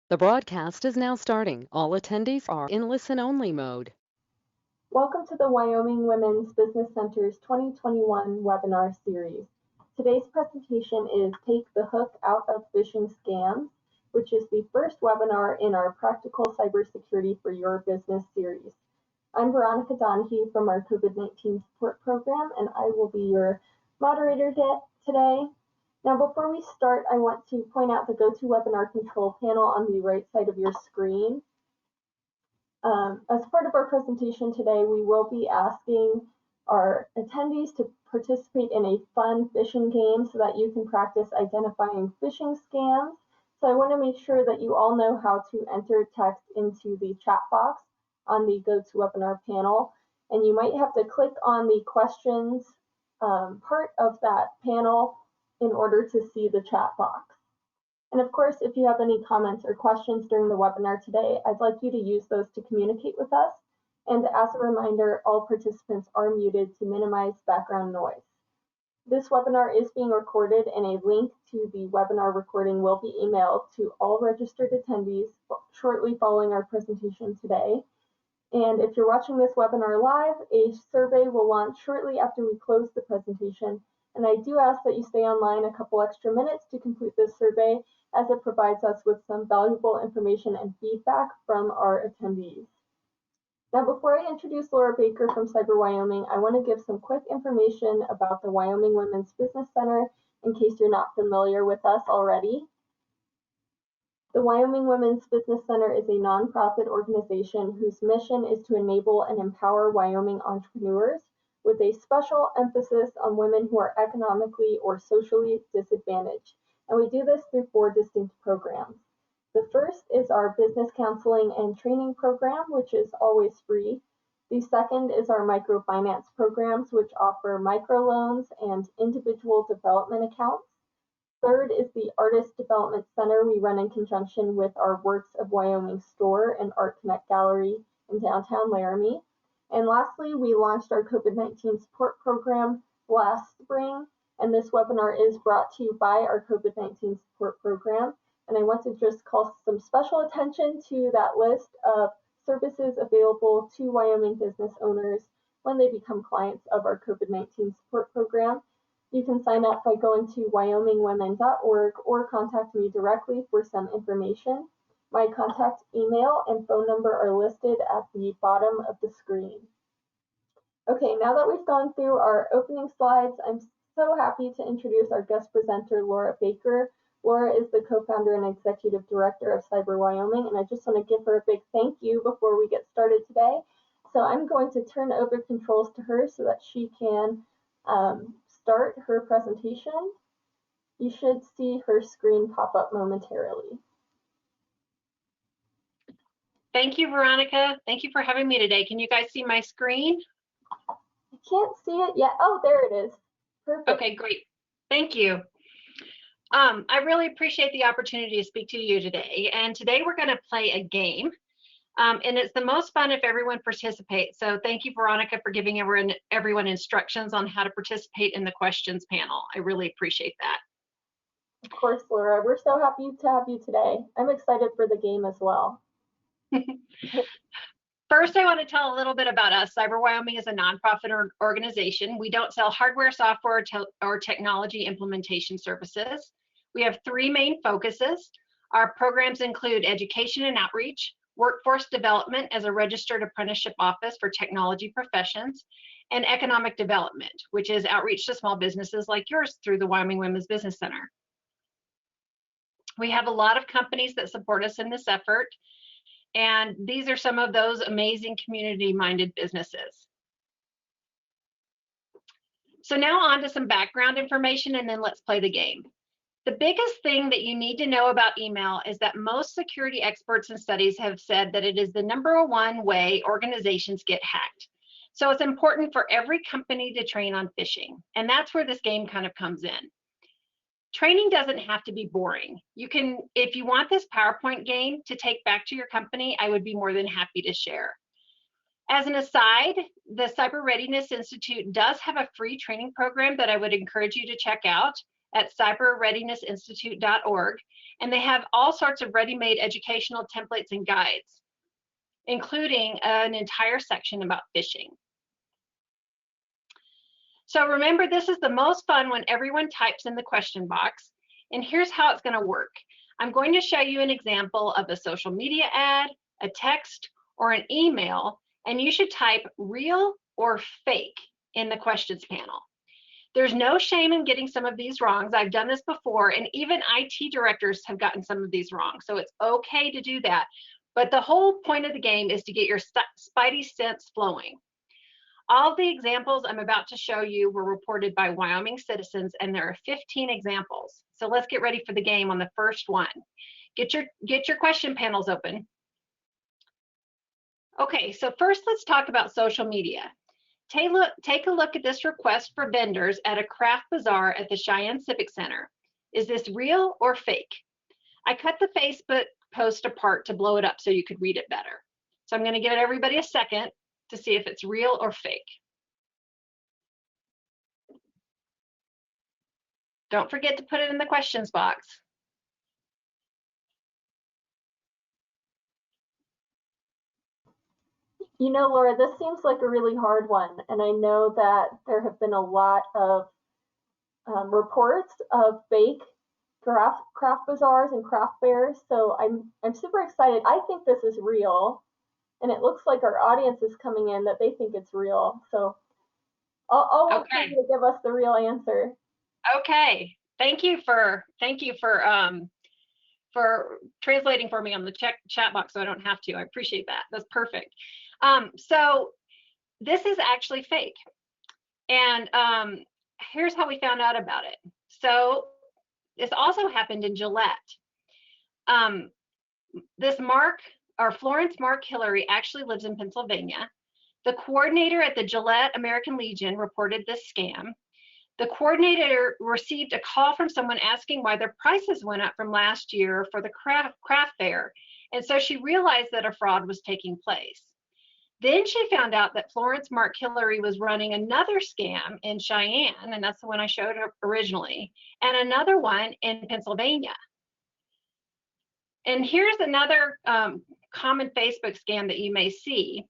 The broadcast is now starting. All attendees are in listen-only mode. Welcome to the Wyoming Women's Business Center's 2021 webinar series. Today's presentation is Take the Hook Out of Phishing Scams, which is the first webinar in our Practical Cybersecurity for Your Business series. I'm Veronica Donahue from our COVID-19 support program, and I will be your moderator today. Now, before we start, I want to point out the GoToWebinar control panel on the right side of your screen. As part of our presentation today, we will be asking our attendees to participate in a fun phishing game so that you can practice identifying phishing scams. So I want to make sure that you all know how to enter text into the chat box on the GoToWebinar panel. And you might have to click on the questions part of that panel in order to see the chat box. And of course, if you have any comments or questions during the webinar today, I'd like you to use those to communicate with us. And as a reminder, all participants are muted to minimize background noise. This webinar is being recorded, and a link to the webinar recording will be emailed to all registered attendees shortly following our presentation today. And if you're watching this webinar live, a survey will launch shortly after we close the presentation. And I do ask that you stay online a couple extra minutes to complete this survey, as it provides us with some valuable information and feedback from our attendees. Now, before I introduce Laura Baker from Cyber Wyoming, I want to give some quick information about the Wyoming Women's Business Center in case you're not familiar with us already. The Wyoming Women's Business Center is a nonprofit organization whose mission is to enable and empower Wyoming entrepreneurs with a special emphasis on women who are economically or socially disadvantaged. And we do this through 4 distinct programs. The first is our business counseling and training program, which is always free. The second is our microfinance programs, which offer microloans and individual development accounts. Third is the Artist Development Center we run in conjunction with our Works of Wyoming store and Art Connect Gallery in downtown Laramie. And lastly, we launched our COVID-19 support program last spring, and this webinar is brought to you by our COVID-19 support program. And I want to just call some special attention to that list of services available to Wyoming business owners when they become clients of our COVID-19 support program. You can sign up by going to wyomingwomen.org or contact me directly for some information. My contact email and phone number are listed at the bottom of the screen. Okay, now that we've gone through our opening slides, I'm so happy to introduce our guest presenter, Laura Baker. Laura is the co-founder and executive director of Cyber Wyoming, and I just want to give her a big thank you before we get started today. So I'm going to turn over controls to her so that she can start her presentation. You should see her screen pop up momentarily. Thank you, Veronica. Thank you for having me today. Can you guys see my screen? I can't see it yet. Oh, there it is. Perfect. Okay, great. Thank you. I really appreciate the opportunity to speak to you today. And today we're going to play a game. And it's the most fun if everyone participates. So thank you, Veronica, for giving everyone instructions on how to participate in the questions panel. I really appreciate that. Of course, Laura. We're so happy to have you today. I'm excited for the game as well. First, I want to tell a little bit about us. Cyber Wyoming is a nonprofit organization. We don't sell hardware, software, or technology implementation services. We have 3 main focuses. Our programs include education and outreach, workforce development as a registered apprenticeship office for technology professions, and economic development, which is outreach to small businesses like yours through the Wyoming Women's Business Center. We have a lot of companies that support us in this effort, and these are some of those amazing community-minded businesses. So now on to some background information, and then let's play the game. The biggest thing that you need to know about email is that most security experts and studies have said that it is the #1 way organizations get hacked. So it's important for every company to train on phishing, and that's where this game kind of comes in. Training doesn't have to be boring. You can, if you want this PowerPoint game to take back to your company, I would be more than happy to share. As an aside, the Cyber Readiness Institute does have a free training program that I would encourage you to check out. at cyberreadinessinstitute.org, and they have all sorts of ready-made educational templates and guides, including an entire section about phishing. So remember, this is the most fun when everyone types in the question box, and here's how it's going to work. I'm going to show you an example of a social media ad, a text, or an email, and you should type real or fake in the questions panel. There's no shame in getting some of these wrongs. I've done this before, and even IT directors have gotten some of these wrong, so it's okay to do that. But the whole point of the game is to get your spidey sense flowing. All of the examples I'm about to show you were reported by Wyoming citizens, and there are 15 examples. So let's get ready for the game on the first one. Get your question panels open. Okay, so first let's talk about social media. Take a look at this request for vendors at a craft bazaar at the Cheyenne Civic Center. Is this real or fake? I cut the Facebook post apart to blow it up so you could read it better. So I'm going to give everybody a second to see if it's real or fake. Don't forget to put it in the questions box. You know, Laura, this seems like a really hard one, and I know that there have been a lot of reports of fake craft bazaars and craft fairs, so I'm super excited. I think this is real, and it looks like our audience is coming in that they think it's real. So I'll wait for you to give us the real answer. Okay, thank you for translating for me on the chat box, so I don't have to. I appreciate that. That's perfect. So this is actually fake, and here's how we found out about it. So this also happened in Gillette. This Florence Mark Hillary actually lives in Pennsylvania. The coordinator at the Gillette American Legion reported this scam. The coordinator received a call from someone asking why their prices went up from last year for the craft fair, and so she realized that a fraud was taking place. Then she found out that Florence Mark Hillary was running another scam in Cheyenne, and that's the one I showed her originally, and another one in Pennsylvania. And here's another common Facebook scam that you may see.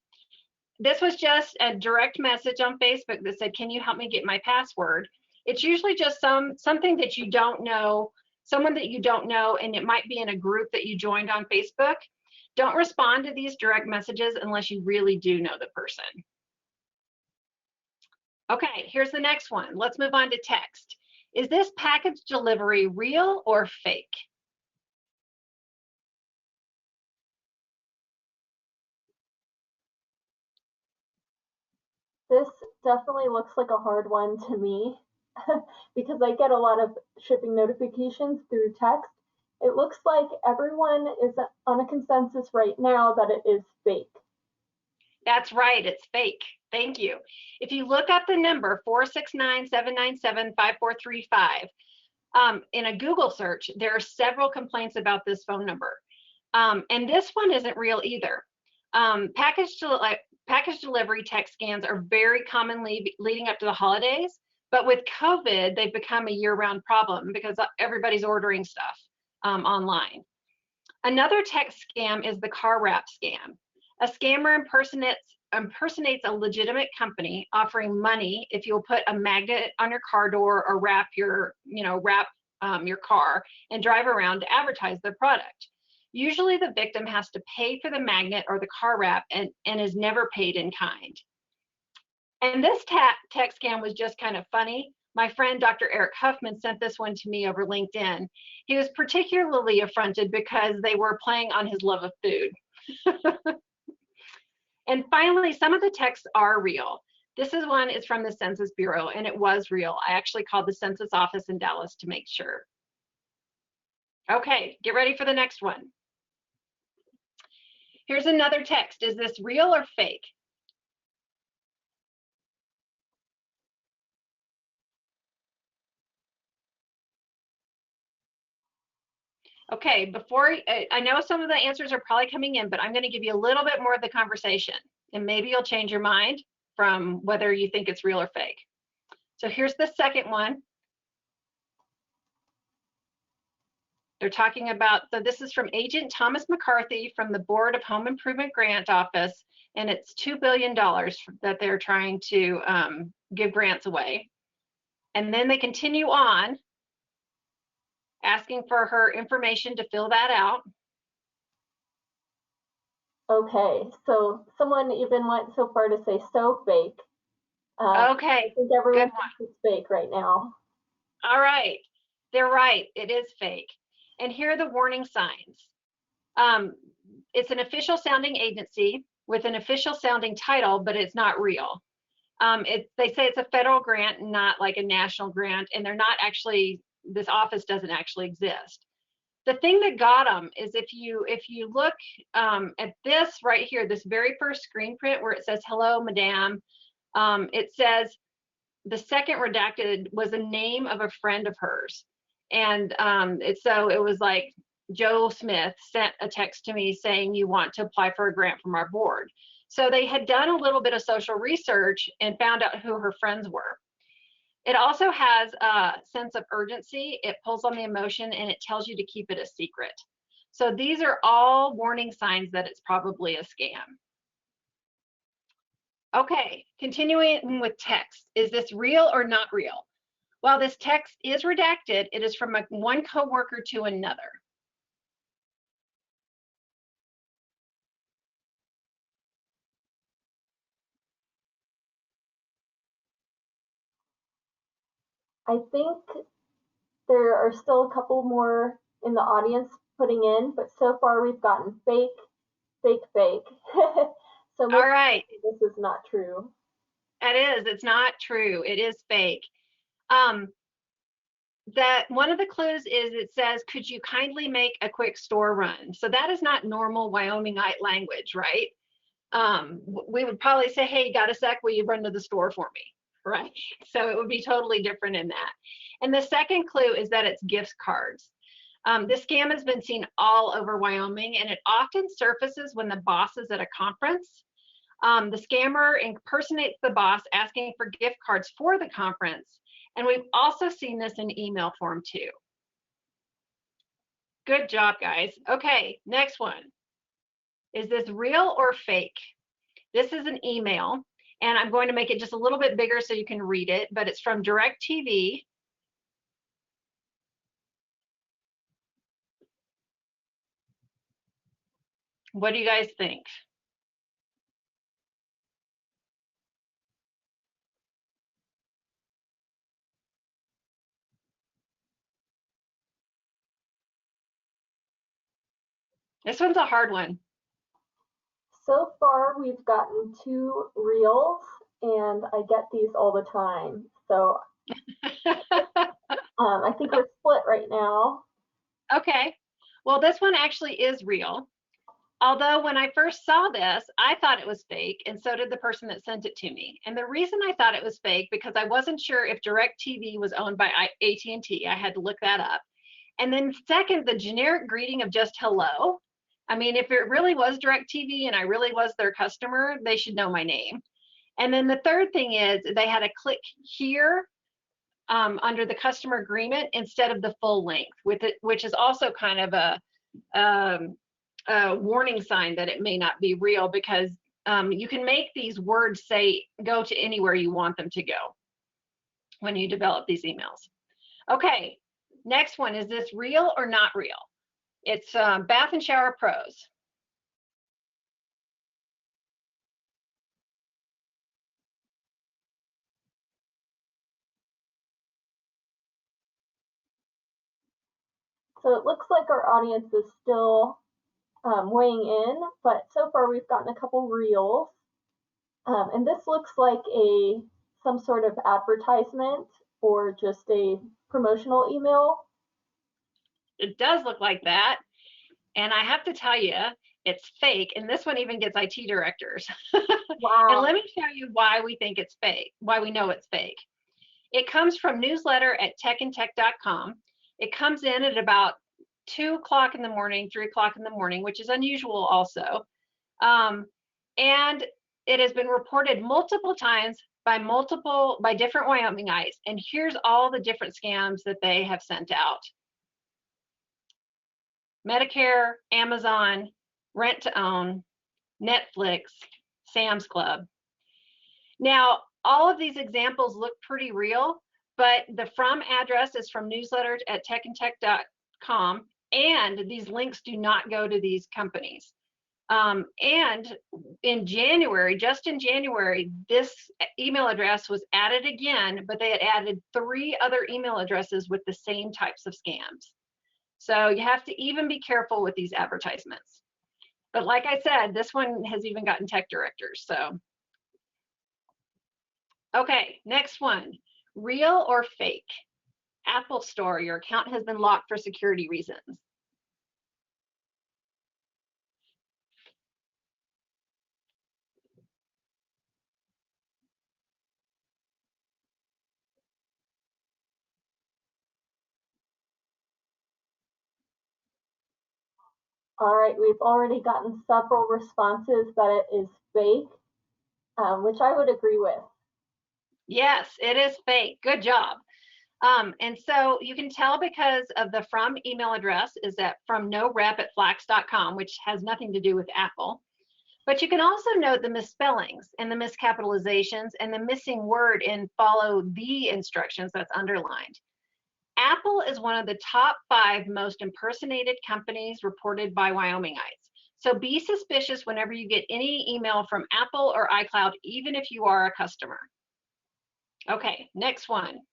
This was just a direct message on Facebook that said, "Can you help me get my password?" It's usually just something that you don't know, someone that you don't know, and it might be in a group that you joined on Facebook. Don't respond to these direct messages unless you really do know the person. Okay, here's the next one. Let's move on to text. Is this package delivery real or fake? This definitely looks like a hard one to me because I get a lot of shipping notifications through text. It looks like everyone is on a consensus right now that it is fake. That's right, it's fake. Thank you. If you look up the number 469-797-5435 in a Google search, there are several complaints about this phone number. And this one isn't real either. Package delivery text scams are very commonly leading up to the holidays, but with COVID, they've become a year-round problem because everybody's ordering stuff online. Another text scam is the car wrap scam. A scammer impersonates a legitimate company offering money if you'll put a magnet on your car door or wrap your car and drive around to advertise their product. Usually the victim has to pay for the magnet or the car wrap and is never paid in kind. And this text scam was just kind of funny. My friend Dr. Eric Huffman sent this one to me over LinkedIn. He was particularly affronted because they were playing on his love of food. And finally, some of the texts are real. This one is from the Census Bureau, and it was real. I actually called the census office in Dallas to make sure. Okay, get ready for the next one. Here's another text. Is this real or fake? Okay, I know some of the answers are probably coming in, but I'm going to give you a little bit more of the conversation, and maybe you'll change your mind from whether you think it's real or fake. So here's the second one. They're talking about, so this is from Agent Thomas McCarthy from the Board of Home Improvement Grant Office, and it's $2 billion that they're trying to give grants away. And then they continue on asking for her information to fill that out. Okay, so someone even went so far to say so fake. Okay, I think everyone thinks it's fake right now. All right, they're right, it is fake. And here are the warning signs. It's an official sounding agency with an official sounding title, but it's not real. They say it's a federal grant, not like a national grant, and they're not actually, this office doesn't actually exist. The thing that got them is if you look at this right here, this very first screen print where it says, hello, madam, it says the second redacted was a name of a friend of hers. And so it was like, Joe Smith sent a text to me saying you want to apply for a grant from our board. So they had done a little bit of social research and found out who her friends were. It also has a sense of urgency. It pulls on the emotion and it tells you to keep it a secret. So these are all warning signs that it's probably a scam. Okay, continuing with text. Is this real or not real? While this text is redacted, it is from one coworker to another. I think there are still a couple more in the audience putting in, but so far we've gotten fake, fake, fake. So all right, this is not true. It is. It's not true. It is fake. That one of the clues is it says, could you kindly make a quick store run? So that is not normal Wyomingite language, right? We would probably say, hey, got a sec, will you run to the store for me, right? So it would be totally different in that. And the second clue is that it's gift cards. This scam has been seen all over Wyoming, and it often surfaces when the boss is at a conference. The scammer impersonates the boss asking for gift cards for the conference. And we've also seen this in email form too. Good job, guys. Okay, next one. Is this real or fake? This is an email, and I'm going to make it just a little bit bigger so you can read it, but it's from DirecTV. What do you guys think? This one's a hard one. So far, we've gotten 2 reels, and I get these all the time. So I think we're split right now. Okay, well, this one actually is real. Although when I first saw this, I thought it was fake, and so did the person that sent it to me. And the reason I thought it was fake because I wasn't sure if DirecTV was owned by AT&T. I had to look that up. And then second, the generic greeting of just hello. I mean, if it really was DirecTV and I really was their customer, they should know my name. And then the third thing is they had a click here under the customer agreement instead of the full length, with it, which is also kind of a warning sign that it may not be real, because you can make these words say go to anywhere you want them to go when you develop these emails. Okay, next one. Is this real or not real? It's Bath and Shower Pros. So it looks like our audience is still weighing in, but so far we've gotten a couple reels. And this looks like some sort of advertisement or just a promotional email. It does look like that. And I have to tell you, it's fake. And this one even gets IT directors. Wow. And let me show you why we think it's fake, why we know it's fake. It comes from newsletter@techandtech.com. It comes in at about 2 o'clock in the morning, 3 o'clock in the morning, which is unusual also. And it has been reported multiple times by different Wyomingites. And here's all the different scams that they have sent out. Medicare, Amazon, rent to own, Netflix, Sam's Club. Now, all of these examples look pretty real, but the from address is from newsletter@techandtech.com, and these links do not go to these companies. And in January, just in January, this email address was added again, but they had added 3 other email addresses with the same types of scams. So you have to even be careful with these advertisements. But like I said, this one has even gotten tech directors. So, okay, next one, real or fake? Apple Store, your account has been locked for security reasons. All right, we've already gotten several responses that it is fake, which I would agree with. Yes, it is fake. Good job. And so you can tell because of the from email address is that from norep@flax.com, which has nothing to do with Apple. But you can also note the misspellings and the miscapitalizations and the missing word in follow the instructions that's underlined. Apple is one of the top 5 most impersonated companies reported by Wyomingites. So be suspicious whenever you get any email from Apple or iCloud, even if you are a customer. Okay, next one.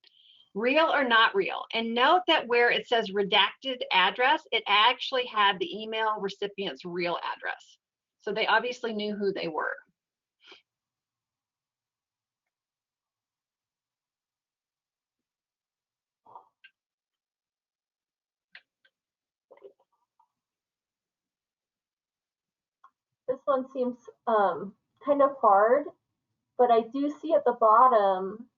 Real or not real? And note that where it says redacted address, it actually had the email recipient's real address. So they obviously knew who they were. This one seems kind of hard, but I do see at the bottom,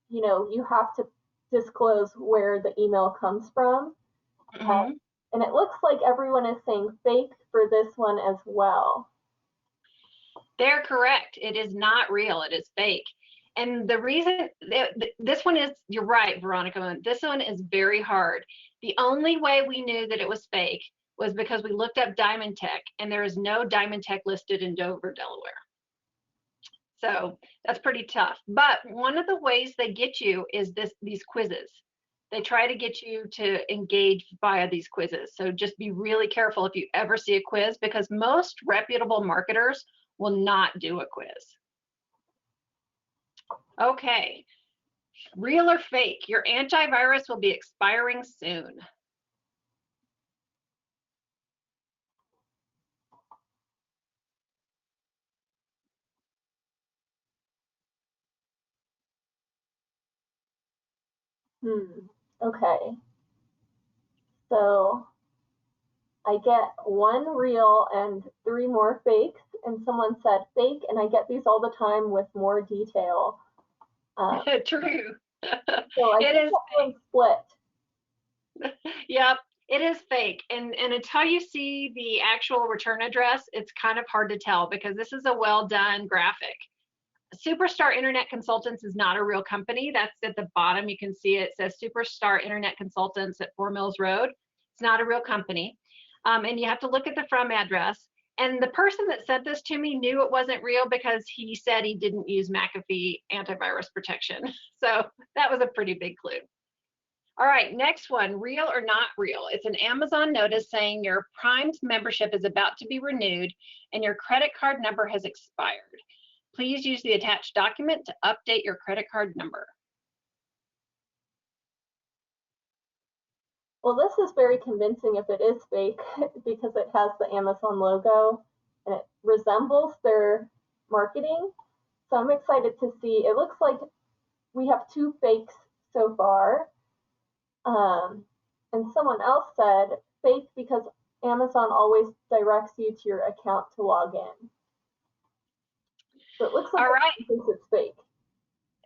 you have to disclose where the email comes from. Mm-hmm. And it looks like everyone is saying fake for this one as well. They're correct. It is not real. It is fake. And the reason this one is, you're right, Veronica, this one is very hard. The only way we knew that it was fake was because we looked up Diamond Tech, and there is no Diamond Tech listed in Dover, Delaware. So that's pretty tough. But one of the ways they get you is these quizzes. They try to get you to engage via these quizzes. So just be really careful if you ever see a quiz, because most reputable marketers will not do a quiz. Okay, real or fake? Your antivirus will be expiring soon. Okay. So I get 1 real and 3 more fakes, and someone said fake, and I get these all the time with more detail. True. So I think everyone's split. Yep, it is fake. And until you see the actual return address, it's kind of hard to tell, because this is a well done graphic. Superstar Internet Consultants is not a real company. That's at the bottom. You can see it says Superstar Internet Consultants at 4 Mills Road. It's not a real company. And you have to look at the from address. And the person that sent this to me knew it wasn't real because he said he didn't use McAfee antivirus protection. So that was a pretty big clue. All right, next one, real or not real? It's an Amazon notice saying your Prime's membership is about to be renewed and your credit card number has expired. Please use the attached document to update your credit card number. Well, this is very convincing if it is fake because it has the Amazon logo and it resembles their marketing. So I'm excited to see. It looks like we have 2 fakes so far. And someone else said fake because Amazon always directs you to your account to log in. So it looks like it thinks it's fake.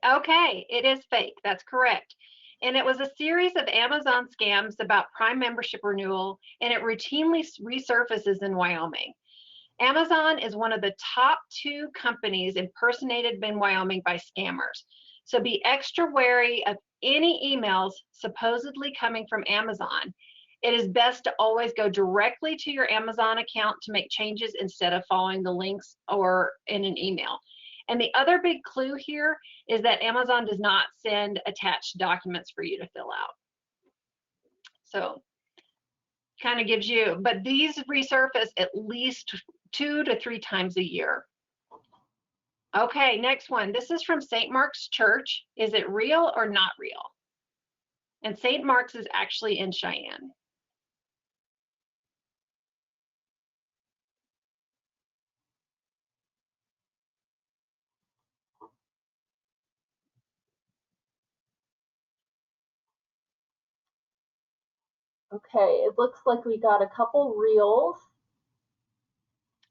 Okay, it is fake. That's correct. And it was a series of Amazon scams about Prime membership renewal, and it routinely resurfaces in Wyoming. Amazon is one of the top 2 companies impersonated in Wyoming by scammers. So be extra wary of any emails supposedly coming from Amazon. it is best to always go directly to your Amazon account to make changes instead of following the links or in an email. And the other big clue here is that Amazon does not send attached documents for you to fill out. So kind of gives you, but these resurface at least 2 to 3 times a year. Okay, next one. This is from St. Mark's Church. Is it real or not real? And St. Mark's is actually in Cheyenne. Okay, it looks like we got a couple reels.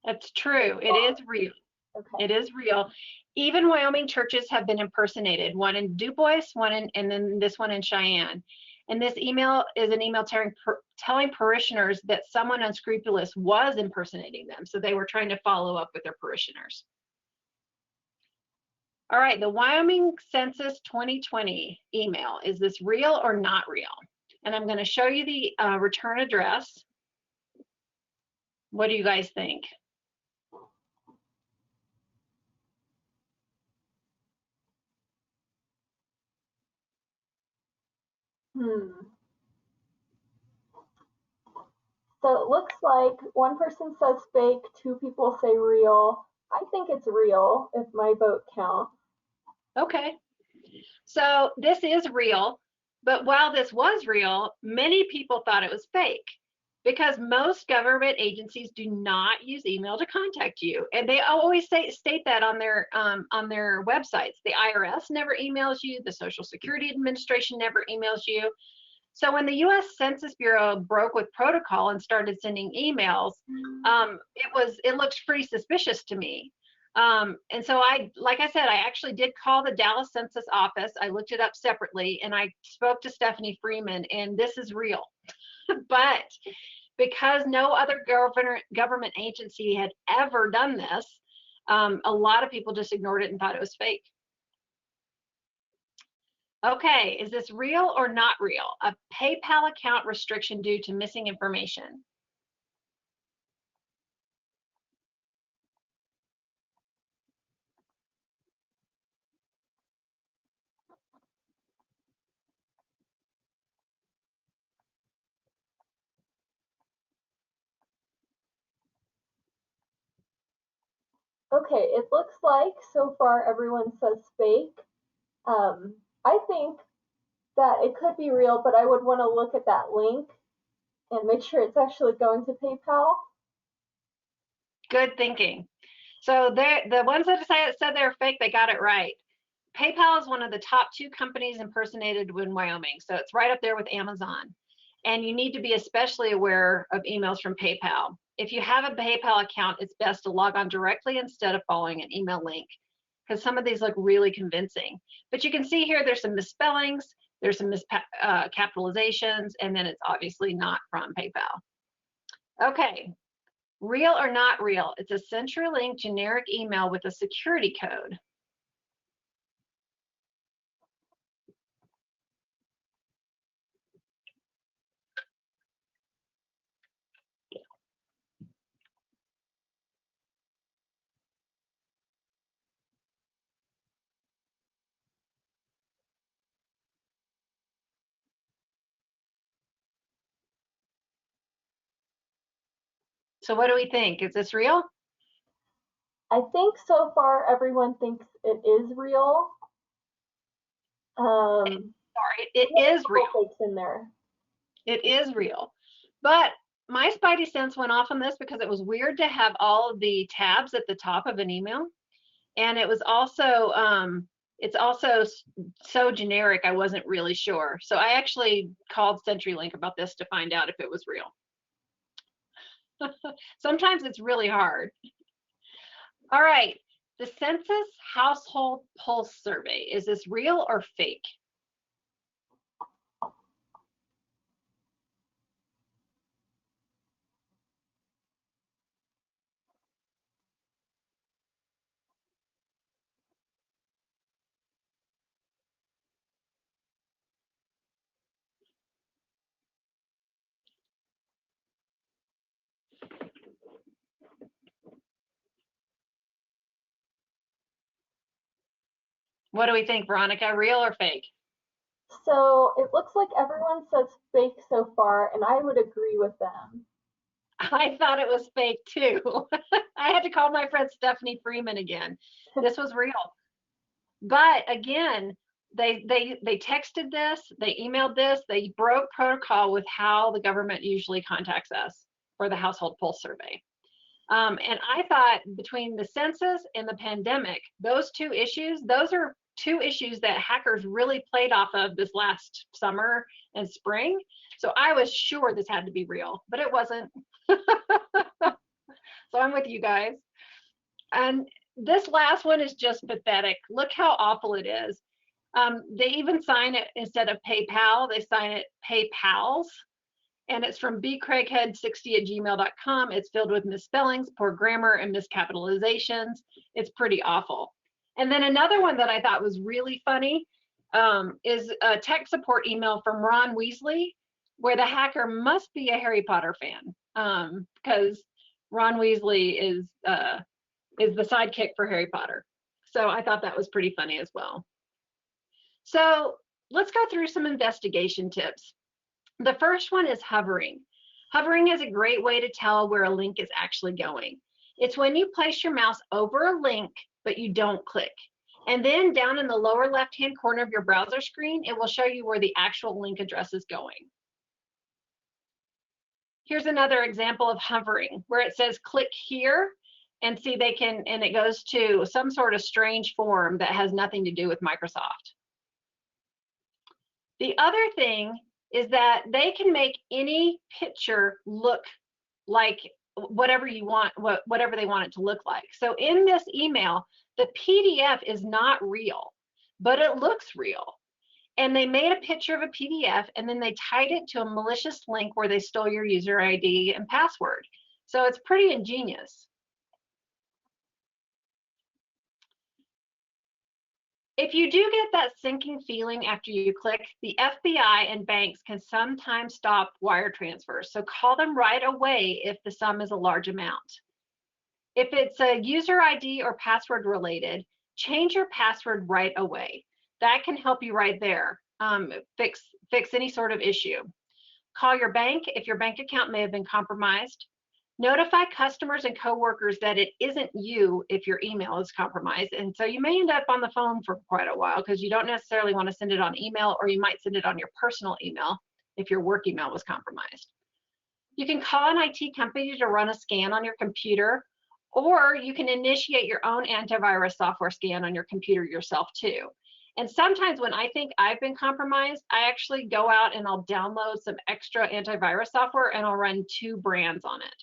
That's true. It is real. Okay. It is real. Even Wyoming churches have been impersonated. One in Du Bois, and then this one in Cheyenne. And this email is an email telling parishioners that someone unscrupulous was impersonating them. So they were trying to follow up with their parishioners. All right, the Wyoming Census 2020 email. Is this real or not real? And I'm going to show you the return address. What do you guys think? So it looks like one person says fake, 2 people say real. I think it's real if my vote counts. Okay, so this is real, but while this was real, many people thought it was fake because most government agencies do not use email to contact you, and they always state that on their websites. The IRS never emails you, the Social Security Administration never emails you. So when the U.S. Census Bureau broke with protocol and started sending emails, it looked pretty suspicious to me. And so like I said, I actually did call the Dallas Census office. I looked it up separately and I spoke to Stephanie Freeman, and this is real. But because no other government agency had ever done this, a lot of people just ignored it and thought it was fake. Okay, is this real or not real? A PayPal account restriction due to missing information. Okay, it looks like so far everyone says fake. I think that it could be real, but I would want to look at that link and make sure it's actually going to PayPal. Good thinking. So the ones that said they're fake, they got it right. PayPal is one of the top 2 companies impersonated in Wyoming. So it's right up there with Amazon. And you need to be especially aware of emails from PayPal. If you have a PayPal account, it's best to log on directly instead of following an email link, because some of these look really convincing. But you can see here there's some misspellings, there's some capitalizations, and then it's obviously not from PayPal. Okay, real or not real? It's a Centurylink generic email with a security code. So what do we think? Is this real? I think so far everyone thinks it is real. Sorry, it is real. Fakes in there. It is real. But my spidey sense went off on this because it was weird to have all of the tabs at the top of an email. And it was also, it's also so generic, I wasn't really sure. So I actually called Centurylink about this to find out if it was real. Sometimes it's really hard. All right, the Census Household Pulse Survey. Is this real or fake? What do we think, Veronica? Real or fake? So it looks like everyone says fake so far, and I would agree with them. I thought it was fake too. I had to call my friend Stephanie Freeman again. This was real. But again, they texted this, they emailed this, they broke protocol with how the government usually contacts us for the household pulse survey. And I thought between the census and the pandemic, those two issues, those are two issues that hackers really played off of this last summer and spring. So I was sure this had to be real, but it wasn't. So I'm with you guys. And this last one is just pathetic. Look how awful it is. They even sign it instead of PayPal, they sign it PayPals. And it's from bcraighead60@gmail.com. It's filled with misspellings, poor grammar, and miscapitalizations. It's pretty awful. And then another one that I thought was really funny is a tech support email from Ron Weasley, where the hacker must be a Harry Potter fan, because Ron Weasley is the sidekick for Harry Potter. So I thought that was pretty funny as well. So let's go through some investigation tips. The first one is hovering. Hovering is a great way to tell where a link is actually going. It's when you place your mouse over a link, but you don't click. And then down in the lower left-hand corner of your browser screen, it will show you where the actual link address is going. Here's another example of hovering, where it says click here, and see and it goes to some sort of strange form that has nothing to do with Microsoft. The other thing is that they can make any picture look like whatever you want, whatever they want it to look like. So in this email, the PDF is not real, but it looks real. And they made a picture of a PDF and then they tied it to a malicious link where they stole your user ID and password. So it's pretty ingenious. If you do get that sinking feeling after you click, the FBI and banks can sometimes stop wire transfers, so call them right away if the sum is a large amount. If it's a user ID or password related, change your password right away. That can help you right there, fix any sort of issue. Call your bank if your bank account may have been compromised. Notify customers and coworkers that it isn't you if your email is compromised. And so you may end up on the phone for quite a while because you don't necessarily want to send it on email, or you might send it on your personal email if your work email was compromised. You can call an IT company to run a scan on your computer, or you can initiate your own antivirus software scan on your computer yourself too. And sometimes when I think I've been compromised, I actually go out and I'll download some extra antivirus software and I'll run 2 brands on it.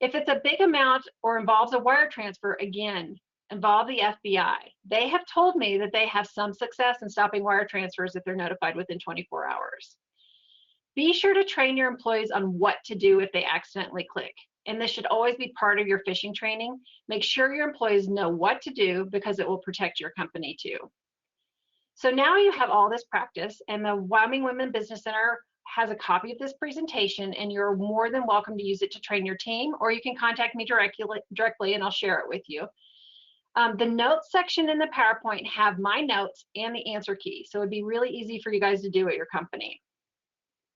If it's a big amount or involves a wire transfer, again, involve the FBI. They have told me that they have some success in stopping wire transfers if they're notified within 24 hours. Be sure to train your employees on what to do if they accidentally click. And this should always be part of your phishing training. Make sure your employees know what to do because it will protect your company too. So now you have all this practice, and the Wyoming Women Business Center has a copy of this presentation, and you're more than welcome to use it to train your team, or you can contact me directly and I'll share it with you. The notes section in the PowerPoint have my notes and the answer key, so it'd be really easy for you guys to do at your company.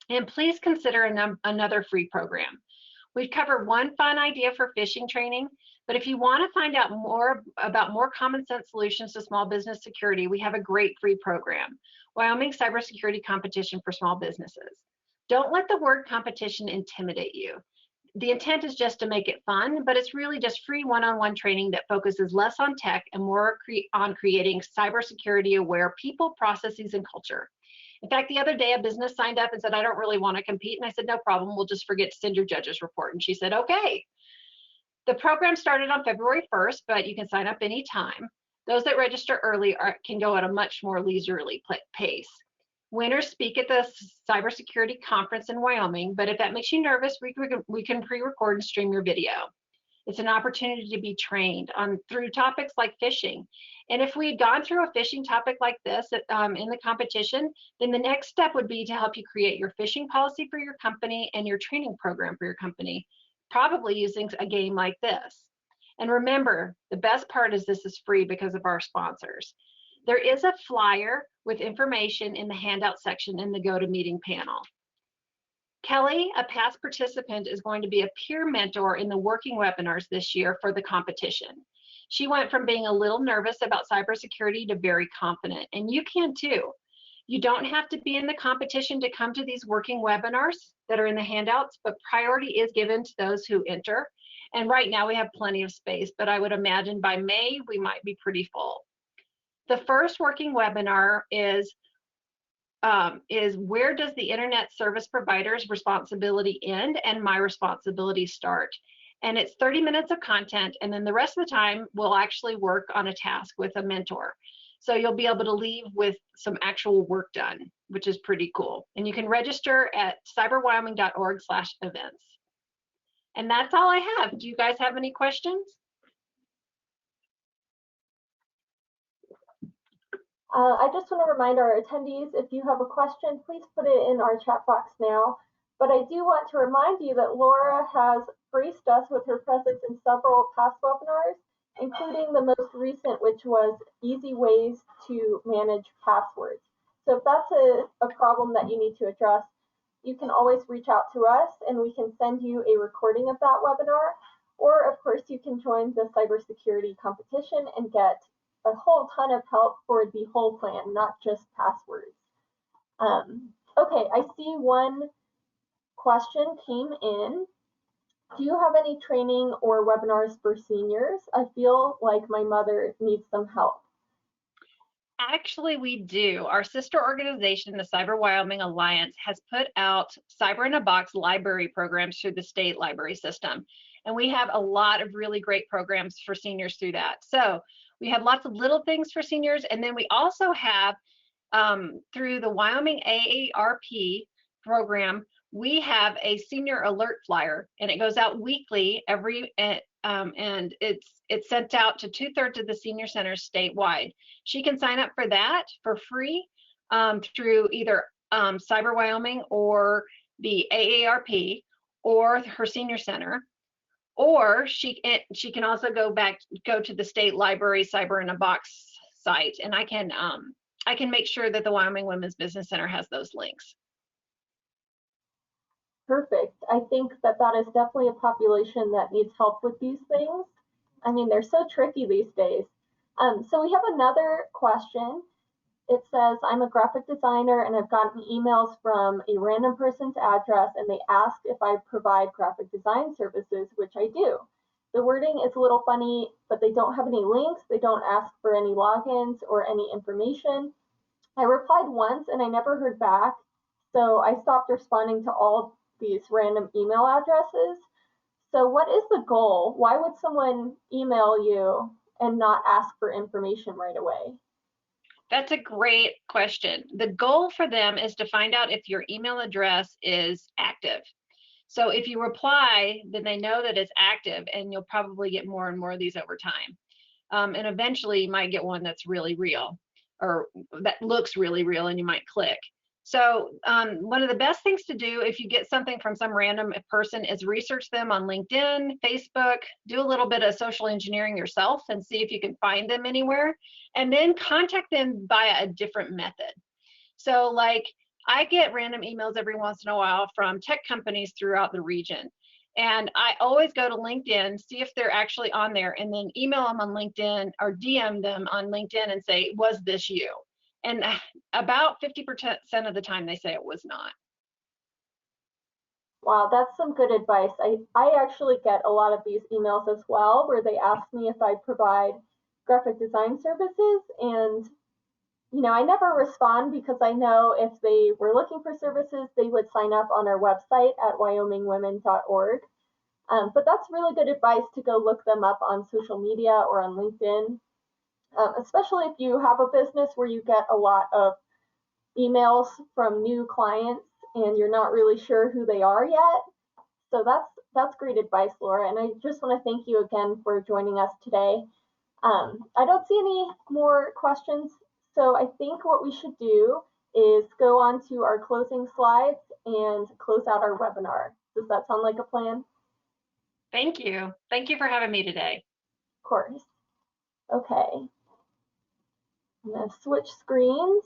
And please consider another free program. We've covered one fun idea for phishing training, but if you want to find out more about more common sense solutions to small business security, we have a great free program, Wyoming Cybersecurity Competition for Small Businesses. Don't let the word competition intimidate you. The intent is just to make it fun, but it's really just free one-on-one training that focuses less on tech and more on creating cybersecurity aware people, processes, and culture. In fact, the other day, a business signed up and said, I don't really want to compete. And I said, no problem, we'll just forget to send your judge's report. And she said, okay. The program started on February 1st, but you can sign up anytime. Those that register early can go at a much more leisurely pace. Winners speak at the cybersecurity conference in Wyoming, but if that makes you nervous, we can pre-record and stream your video. It's an opportunity to be trained through topics like phishing. And if we had gone through a phishing topic like this in the competition, then the next step would be to help you create your phishing policy for your company and your training program for your company, probably using a game like this. And remember, the best part is this is free because of our sponsors. There is a flyer with information in the handout section in the GoToMeeting panel. Kelly, a past participant, is going to be a peer mentor in the working webinars this year for the competition. She went from being a little nervous about cybersecurity to very confident, and you can too. You don't have to be in the competition to come to these working webinars that are in the handouts, but priority is given to those who enter. And right now we have plenty of space, but I would imagine by May we might be pretty full. The first working webinar is where does the internet service provider's responsibility end and my responsibility start? And it's 30 minutes of content, and then the rest of the time we'll actually work on a task with a mentor. So you'll be able to leave with some actual work done, which is pretty cool. And you can register at cyberwyoming.org/events. And that's all I have. Do you guys have any questions? I just want to remind our attendees, if you have a question, please put it in our chat box now. But I do want to remind you that Laura has graced us with her presence in several past webinars, including the most recent, which was easy ways to manage passwords. So if that's a problem that you need to address, you can always reach out to us and we can send you a recording of that webinar. Or of course, you can join the cybersecurity competition and get a whole ton of help for the whole plan, not just passwords. Okay, I see one question came in. Do you have any training or webinars for seniors? I feel like my mother needs some help. Actually, we do. Our sister organization, the Cyber Wyoming Alliance, has put out Cyber in a Box library programs through the state library system. And we have a lot of really great programs for seniors through that. So we have lots of little things for seniors. And then we also have, through the Wyoming AARP program, we have a senior alert flyer, and it goes out weekly and it's sent out to 2/3 of the senior centers statewide. She can sign up for that for free through either Cyber Wyoming or the AARP or her senior center, or she can also go to the state library Cyber in a Box site, and I can make sure that the Wyoming Women's Business Center has those links. Perfect. I think that is definitely a population that needs help with these things. I mean, they're so tricky these days. So we have another question. It says, I'm a graphic designer and I've gotten emails from a random person's address and they ask if I provide graphic design services, which I do. The wording is a little funny, but they don't have any links. They don't ask for any logins or any information. I replied once and I never heard back. So I stopped responding to all these random email addresses. So what is the goal? Why would someone email you and not ask for information right away? That's a great question. The goal for them is to find out if your email address is active. So if you reply, then they know that it's active, and you'll probably get more and more of these over time. And eventually you might get one that's really real, or that looks really real, and you might click. So one of the best things to do if you get something from some random person is research them on LinkedIn, Facebook, do a little bit of social engineering yourself and see if you can find them anywhere, and then contact them via a different method. So like I get random emails every once in a while from tech companies throughout the region. And I always go to LinkedIn, see if they're actually on there, and then email them on LinkedIn or DM them on LinkedIn and say, was this you? And about 50% of the time they say it was not. Wow, that's some good advice. I actually get a lot of these emails as well, where they ask me if I provide graphic design services. And, you know, I never respond because I know if they were looking for services, they would sign up on our website at wyomingwomen.org. But that's really good advice to go look them up on social media or on LinkedIn. Especially if you have a business where you get a lot of emails from new clients and you're not really sure who they are yet. So that's great advice, Laura. And I just want to thank you again for joining us today. I don't see any more questions. So I think what we should do is go on to our closing slides and close out our webinar. Does that sound like a plan? Thank you. Thank you for having me today. course. Okay. I'm going to switch screens.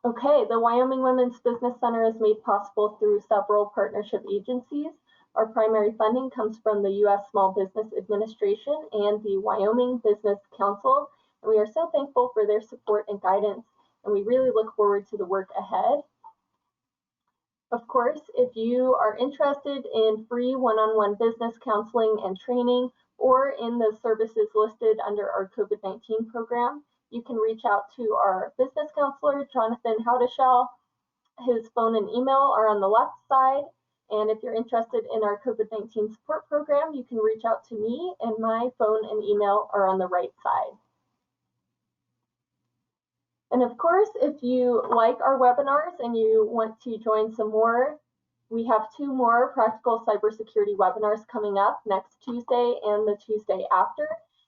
Okay, the Wyoming Women's Business Center is made possible through several partnership agencies. Our primary funding comes from the U.S. Small Business Administration and the Wyoming Business Council, and we are so thankful for their support and guidance, and we really look forward to the work ahead. Of course, if you are interested in free one-on-one business counseling and training, or in the services listed under our COVID-19 program, you can reach out to our business counselor, Jonathan Howdeshell. His phone and email are on the left side. And if you're interested in our COVID-19 support program, you can reach out to me, and my phone and email are on the right side. And of course, if you like our webinars and you want to join some more, we have 2 more practical cybersecurity webinars coming up next Tuesday and the Tuesday after.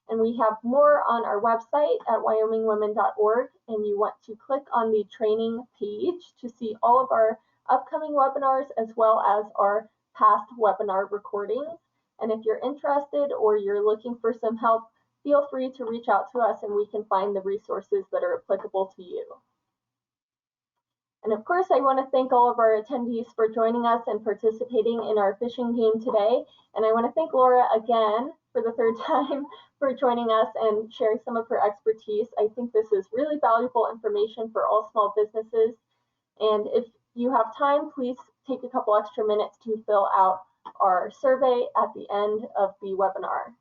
And we have more on our website at wyomingwomen.org, and you want to click on the training page to see all of our upcoming webinars as well as our past webinar recordings. And if you're interested or you're looking for some help, feel free to reach out to us and we can find the resources that are applicable to you. And of course, I want to thank all of our attendees for joining us and participating in our phishing game today. And I want to thank Laura again for the 3rd time for joining us and sharing some of her expertise. I think this is really valuable information for all small businesses. And if you have time, please take a couple extra minutes to fill out our survey at the end of the webinar.